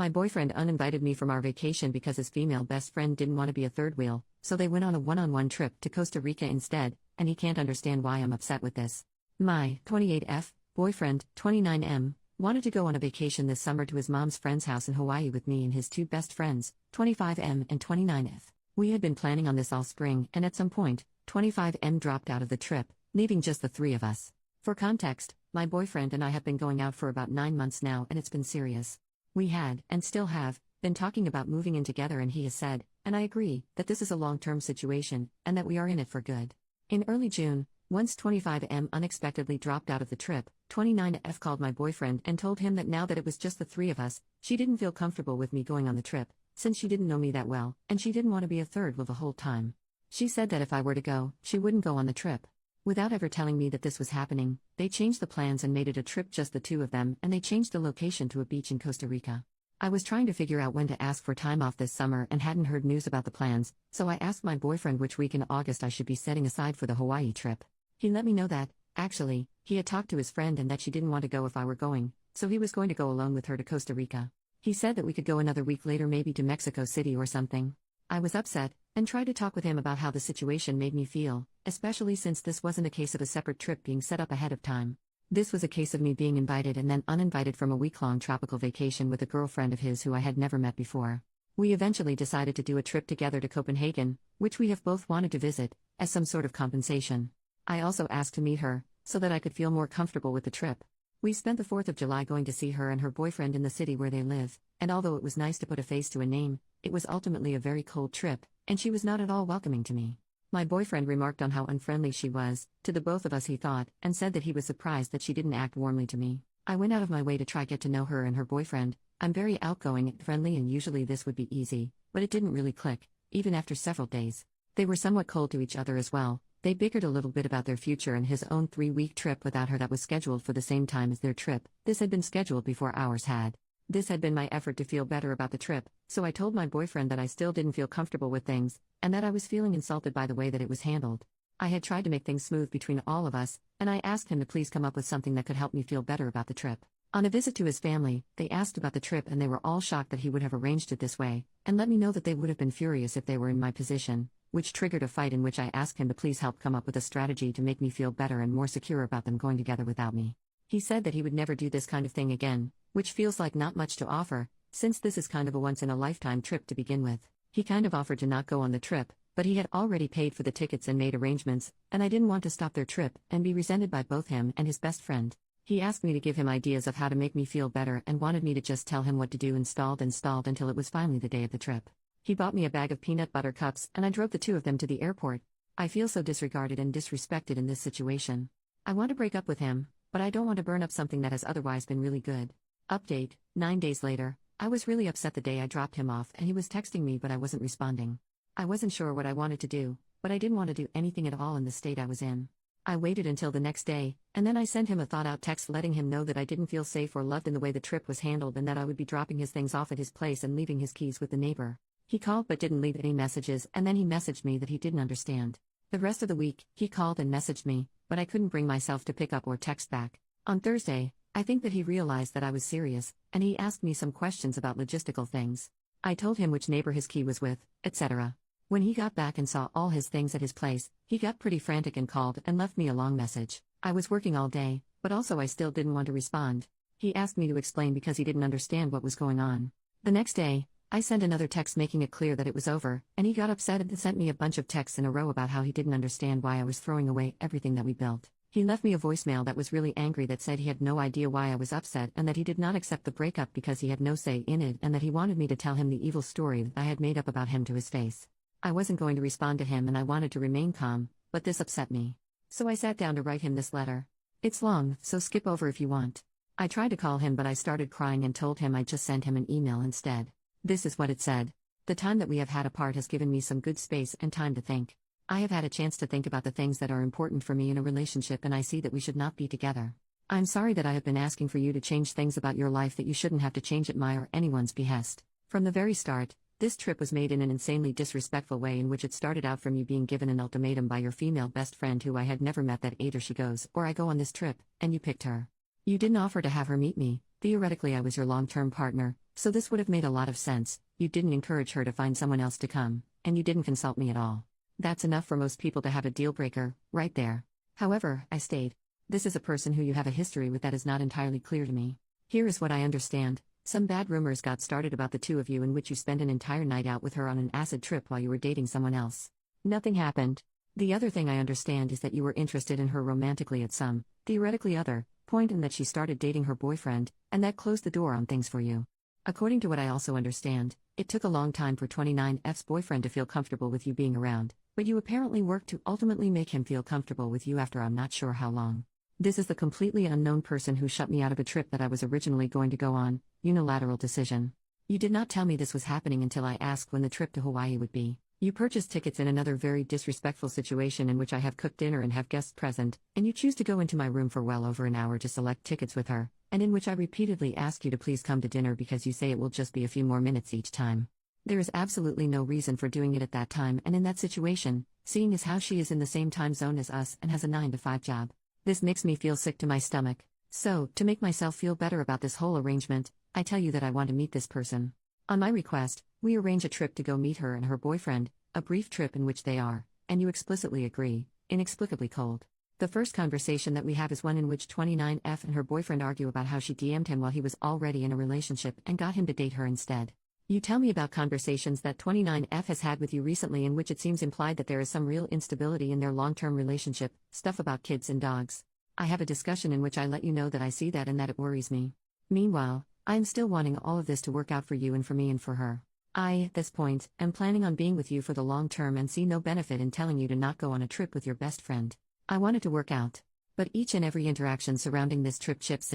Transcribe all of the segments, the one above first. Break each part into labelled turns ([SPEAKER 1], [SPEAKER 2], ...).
[SPEAKER 1] My boyfriend uninvited me from our vacation because his female best friend didn't want to be a third wheel, so they went on a one-on-one trip to Costa Rica instead, and he can't understand why I'm upset with this. My 28F boyfriend, 29M, wanted to go on a vacation this summer to his mom's friend's house in Hawaii with me and his two best friends, 25M and 29F. We had been planning on this all spring, and at some point, 25M dropped out of the trip, leaving just the three of us. For context, my boyfriend and I have been going out for about 9 months now, and it's been serious. We had, and still have, been talking about moving in together, and he has said, and I agree, that this is a long-term situation, and that we are in it for good. In early June, once 25M unexpectedly dropped out of the trip, 29F called my boyfriend and told him that now that it was just the three of us, she didn't feel comfortable with me going on the trip, since she didn't know me that well, and she didn't want to be a third wheel the whole time. She said that if I were to go, she wouldn't go on the trip. Without ever telling me that this was happening, they changed the plans and made it a trip just the two of them, and they changed the location to a beach in Costa Rica. I was trying to figure out when to ask for time off this summer and hadn't heard news about the plans, so I asked my boyfriend which week in August I should be setting aside for the Hawaii trip. He let me know that, actually, he had talked to his friend and that she didn't want to go if I were going, so he was going to go alone with her to Costa Rica. He said that we could go another week later, maybe to Mexico City or something. I was upset, and tried to talk with him about how the situation made me feel, especially since this wasn't a case of a separate trip being set up ahead of time. This was a case of me being invited and then uninvited from a week-long tropical vacation with a girlfriend of his who I had never met before. We eventually decided to do a trip together to Copenhagen, which we have both wanted to visit, as some sort of compensation. I also asked to meet her, so that I could feel more comfortable with the trip. We spent the 4th of July going to see her and her boyfriend in the city where they live, and although it was nice to put a face to a name, it was ultimately a very cold trip, and she was not at all welcoming to me. My boyfriend remarked on how unfriendly she was, to the both of us he thought, and said that he was surprised that she didn't act warmly to me. I went out of my way to try get to know her and her boyfriend. I'm very outgoing and friendly, and usually this would be easy, but it didn't really click, even after several days. They were somewhat cold to each other as well. They bickered a little bit about their future and his own 3-week trip without her that was scheduled for the same time as their trip. This had been scheduled before ours had. This had been my effort to feel better about the trip, so I told my boyfriend that I still didn't feel comfortable with things, and that I was feeling insulted by the way that it was handled. I had tried to make things smooth between all of us, and I asked him to please come up with something that could help me feel better about the trip. On a visit to his family, they asked about the trip and they were all shocked that he would have arranged it this way, and let me know that they would have been furious if they were in my position, which triggered a fight in which I asked him to please help come up with a strategy to make me feel better and more secure about them going together without me. He said that he would never do this kind of thing again, which feels like not much to offer, since this is kind of a once-in-a-lifetime trip to begin with. He kind of offered to not go on the trip, but he had already paid for the tickets and made arrangements, and I didn't want to stop their trip and be resented by both him and his best friend. He asked me to give him ideas of how to make me feel better and wanted me to just tell him what to do and stalled until it was finally the day of the trip. He bought me a bag of peanut butter cups and I drove the two of them to the airport. I feel so disregarded and disrespected in this situation. I want to break up with him, but I don't want to burn up something that has otherwise been really good. Update, 9 days later, I was really upset the day I dropped him off and he was texting me but I wasn't responding. I wasn't sure what I wanted to do, but I didn't want to do anything at all in the state I was in. I waited until the next day, and then I sent him a thought-out text letting him know that I didn't feel safe or loved in the way the trip was handled and that I would be dropping his things off at his place and leaving his keys with the neighbor. He called but didn't leave any messages, and then he messaged me that he didn't understand. The rest of the week, he called and messaged me, but I couldn't bring myself to pick up or text back. On Thursday, I think that he realized that I was serious, and he asked me some questions about logistical things. I told him which neighbor his key was with, etc. When he got back and saw all his things at his place, he got pretty frantic and called and left me a long message. I was working all day, but also I still didn't want to respond. He asked me to explain because he didn't understand what was going on. The next day, I sent another text making it clear that it was over, and he got upset and sent me a bunch of texts in a row about how he didn't understand why I was throwing away everything that we built. He left me a voicemail that was really angry that said he had no idea why I was upset and that he did not accept the breakup because he had no say in it and that he wanted me to tell him the evil story that I had made up about him to his face. I wasn't going to respond to him and I wanted to remain calm, but this upset me. So I sat down to write him this letter. It's long, so skip over if you want. I tried to call him but I started crying and told him I'd just send him an email instead. This is what it said. The time that we have had apart has given me some good space and time to think. I have had a chance to think about the things that are important for me in a relationship and I see that we should not be together. I'm sorry that I have been asking for you to change things about your life that you shouldn't have to change at my or anyone's behest. From the very start, this trip was made in an insanely disrespectful way in which it started out from you being given an ultimatum by your female best friend who I had never met that either she goes or I go on this trip, and you picked her. You didn't offer to have her meet me. Theoretically I was your long-term partner, So this would have made a lot of sense. You didn't encourage her to find someone else to come, and you didn't consult me at all. That's enough for most people to have a deal breaker, right there. However, I stayed. This is a person who you have a history with that is not entirely clear to me. Here is what I understand. Some bad rumors got started about the two of you in which you spent an entire night out with her on an acid trip while you were dating someone else. Nothing happened. The other thing I understand is that you were interested in her romantically at some, theoretically other, point and that she started dating her boyfriend, and that closed the door on things for you. According to what I also understand, it took a long time for 29F's boyfriend to feel comfortable with you being around, but you apparently worked to ultimately make him feel comfortable with you after I'm not sure how long. This is the completely unknown person who shut me out of a trip that I was originally going to go on, unilateral decision. You did not tell me this was happening until I asked when the trip to Hawaii would be. You purchased tickets in another very disrespectful situation in which I have cooked dinner and have guests present, and you choose to go into my room for well over an hour to select tickets with her, and in which I repeatedly ask you to please come to dinner because you say it will just be a few more minutes each time. There is absolutely no reason for doing it at that time and in that situation, seeing as how she is in the same time zone as us and has a 9-to-5 job. This makes me feel sick to my stomach. So, to make myself feel better about this whole arrangement, I tell you that I want to meet this person. On my request, we arrange a trip to go meet her and her boyfriend, a brief trip in which they are, and you explicitly agree, inexplicably cold. The first conversation that we have is one in which 29F and her boyfriend argue about how she DM'd him while he was already in a relationship and got him to date her instead. You tell me about conversations that 29F has had with you recently in which it seems implied that there is some real instability in their long-term relationship, stuff about kids and dogs. I have a discussion in which I let you know that I see that and that it worries me. Meanwhile, I am still wanting all of this to work out for you and for me and for her. I, at this point, am planning on being with you for the long term and see no benefit in telling you to not go on a trip with your best friend. I want it to work out. But each and every interaction surrounding this trip chips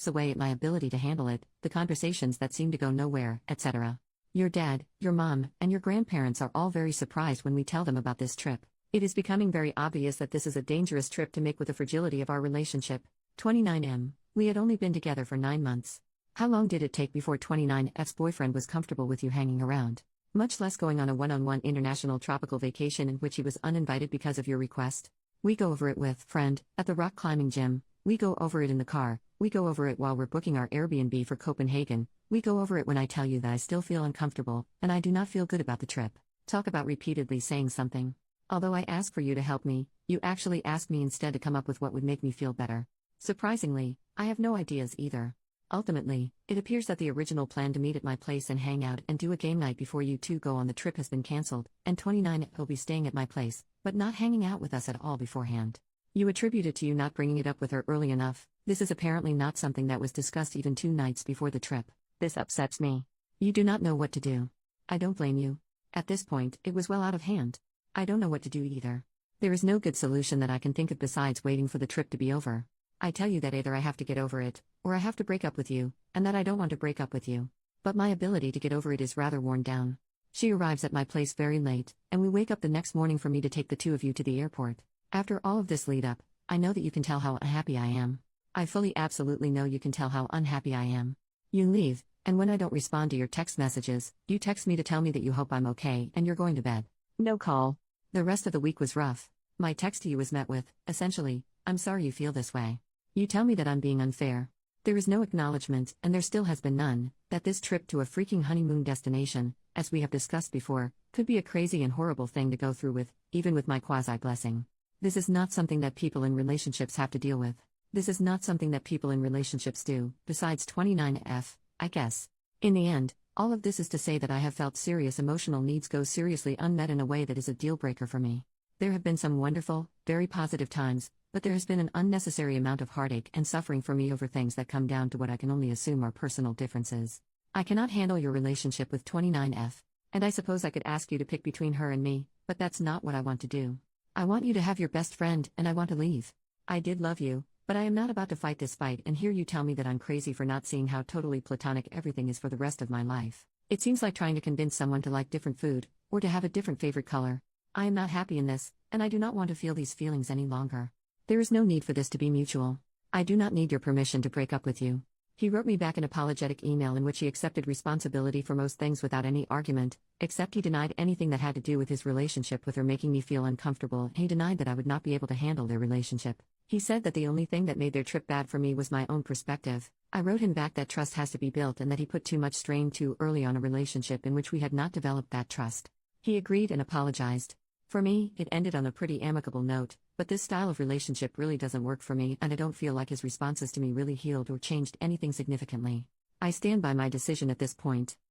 [SPEAKER 1] away at my ability to handle it, the conversations that seem to go nowhere, etc. Your dad, your mom, and your grandparents are all very surprised when we tell them about this trip. It is becoming very obvious that this is a dangerous trip to make with the fragility of our relationship. 29M, we had only been together for 9 months. How long did it take before 29F's boyfriend was comfortable with you hanging around? Much less going on a one-on-one international tropical vacation in which he was uninvited because of your request. We go over it with friend at the rock climbing gym. We go over it in the car. We go over it while we're booking our Airbnb for Copenhagen. We go over it when I tell you that I still feel uncomfortable and I do not feel good about the trip. Talk about repeatedly saying something. Although I ask for you to help me, you actually ask me instead to come up with what would make me feel better. Surprisingly, I have no ideas either. Ultimately, it appears that the original plan to meet at my place and hang out and do a game night before you two go on the trip has been cancelled, and 29 will be staying at my place, but not hanging out with us at all beforehand. You attribute it to you not bringing it up with her early enough. This is apparently not something that was discussed even 2 nights before the trip. This upsets me. You do not know what to do. I don't blame you. At this point, it was well out of hand. I don't know what to do either. There is no good solution that I can think of besides waiting for the trip to be over. I tell you that either I have to get over it, or I have to break up with you, and that I don't want to break up with you. But my ability to get over it is rather worn down. She arrives at my place very late, and we wake up the next morning for me to take the two of you to the airport. After all of this lead up, I know that you can tell how unhappy I am. I fully absolutely know you can tell how unhappy I am. You leave, and when I don't respond to your text messages, you text me to tell me that you hope I'm okay and you're going to bed. No call. The rest of the week was rough. My text to you was met with, essentially, I'm sorry you feel this way. You tell me that I'm being unfair. There is no acknowledgement, and there still has been none, that this trip to a freaking honeymoon destination, as we have discussed before, could be a crazy and horrible thing to go through with, even with my quasi-blessing. This is not something that people in relationships have to deal with. This is not something that people in relationships do, besides 29F, I guess. In the end, all of this is to say that I have felt serious emotional needs go seriously unmet in a way that is a deal-breaker for me. There have been some wonderful, very positive times, but there has been an unnecessary amount of heartache and suffering for me over things that come down to what I can only assume are personal differences. I cannot handle your relationship with 29F, and I suppose I could ask you to pick between her and me, but that's not what I want to do. I want you to have your best friend, and I want to leave. I did love you, but I am not about to fight this fight and hear you tell me that I'm crazy for not seeing how totally platonic everything is for the rest of my life. It seems like trying to convince someone to like different food, or to have a different favorite color. I am not happy in this, and I do not want to feel these feelings any longer. There is no need for this to be mutual. I do not need your permission to break up with you. He wrote me back an apologetic email in which he accepted responsibility for most things without any argument, except he denied anything that had to do with his relationship with her making me feel uncomfortable, and he denied that I would not be able to handle their relationship. He said that the only thing that made their trip bad for me was my own perspective. I wrote him back that trust has to be built and that he put too much strain too early on a relationship in which we had not developed that trust. He agreed and apologized. For me, it ended on a pretty amicable note, but this style of relationship really doesn't work for me, and I don't feel like his responses to me really healed or changed anything significantly. I stand by my decision at this point.